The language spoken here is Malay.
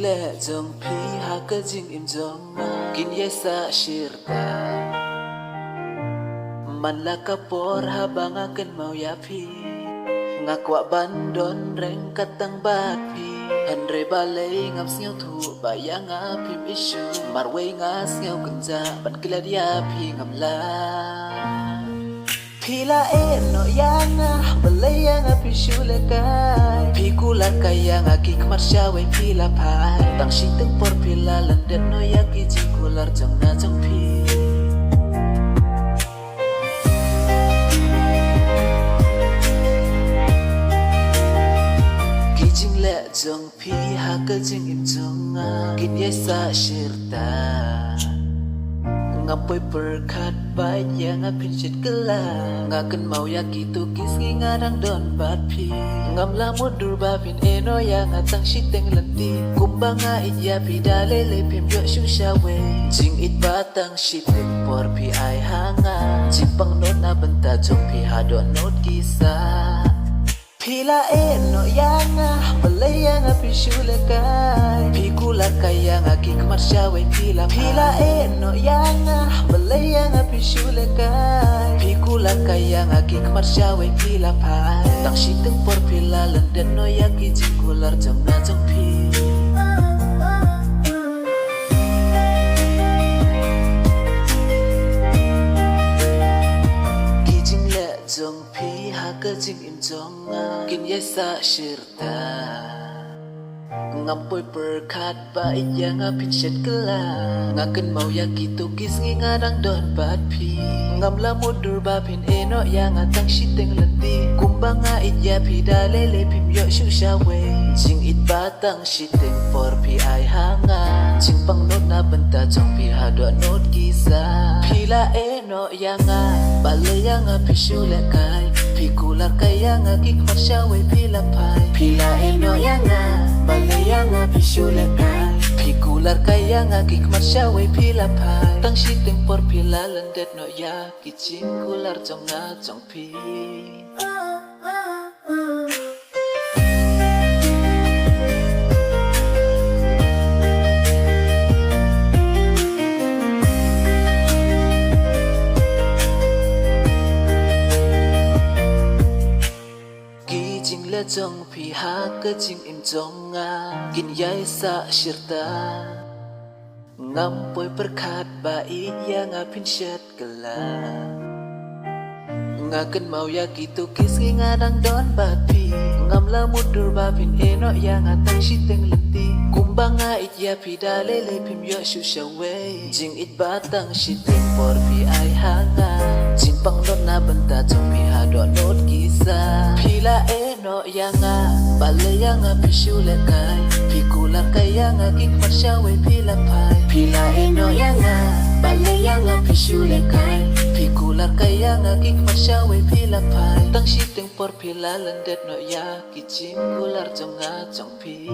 lệ dòng phi ha cơ jing im dòng kin yesa shirta man la kapor habang akan mau ya phi ngakwa bandon reng katang bat phi Andre balay ngam snyaw thu bayang apim isu marway nga snyaw kunja ban kila dia phi ngam la Pila no yanga balay yang api shule kai Pikular kaya nga kik marsyawe pila pai Tang shiteng por pila landet no yaki jikular jang na jang pi Kijing le jang pi haka jing im jang kin yesa shirta Ngapoy perkat baik yang apin shit kela Ngaken mau yaki tu kis ngarang don bat pi Ngam la mudur bapin eno yang atang shiteng lenti Kumbanga it ya pi dalele pim yo shushawe Jing it batang shiteng por pi ay hanga Jipang non na benta jong pi hado not kisah Pila no yanga balay yang api shule kai Pikular kaya nga kik marsyawe pila no yanga balay yang api shule kai Pikular kaya nga kik marsyawe pila pai Tang shiteng por pila landet no yaki jikular jang na jang pi Jong pi haka jing im jong kin yesa shirta Ngampoy perkat bait yang apin shet kela Ngaken mau yaki tu kis ngarang don bat pi Ngam la mudur bapin eno yang atang shiteng lenti Kumbanga it ya pi dalele pim yo shushawe Jing it batang shiteng por pi ay hanga Jing pang not na benta jong pi hado not kisa Pila eno yanga balay yang api shule kai Pikular kaya nga kik marsyawe pila pai Pila eno yanga balay yang api shule kai Pikular kaya nga kik marsyawe pila pai Tang shiteng por pila landet no ya kicing kular jong na jong pi Le jong pi ha ke jing im jong kin yai sa shirta Ngampoy perkat bait yang apin shet kela Ngaken mau yaki tu kis ngarang don bapi Ngam la mudur bapin eno yang atang shiteng lenti Kumbanga it ya pi dalele pim yo shushawe Jing it batang shiteng por pi ay hanga Jing pang not na benta jong pi hado not kisah Pila no yanga balay yang api shule kai Pikular kaya nga kik marsyawe pila pai Pila no yanga balay yang api shule kai Pikular kaya nga kik marsyawe pila pai Tang shiteng por pila landet no ya kicing kular jong nga jong pi